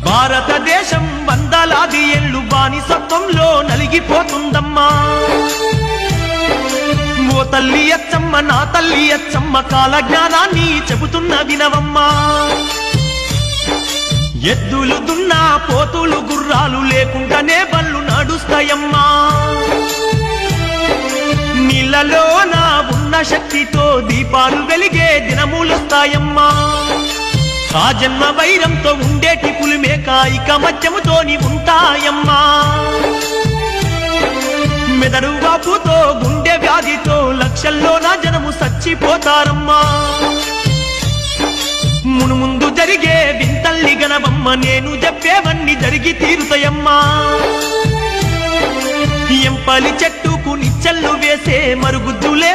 భారతదేశం వందలాది ఏళ్ళు బానిసత్వంలో నలిగిపోతుందమ్మా. ఓ తల్లి అచ్చమ్మ, నా తల్లి అచ్చమ్మ, కాల జ్ఞానాన్ని చెబుతున్న వినవమ్మా. ఎద్దులు దున్నా పోతులు గుర్రాలు లేకుండానే బళ్ళు నడుస్తాయమ్మా. నీళ్ళలో నా ఉన్న శక్తితో దీపాలు వెలిగే దినములొస్తాయమ్మా. ఆ జన్మ వైరంతో ఉండేటి పులిమేక ఇక మద్యముతోని ఉంటాయమ్మా. మెదడు వాపుతో గుండె వ్యాధితో లక్షల్లో నా జనము చచ్చిపోతారమ్మా. మునుముందు జరిగే వింతల్ని గనవమ్మ, నేను చెప్పేవన్నీ జరిగి తీరుతాయమ్మా. ఎంపలి చెట్టుకు నిచ్చెళ్ళు వేసే మరుగుజ్జులే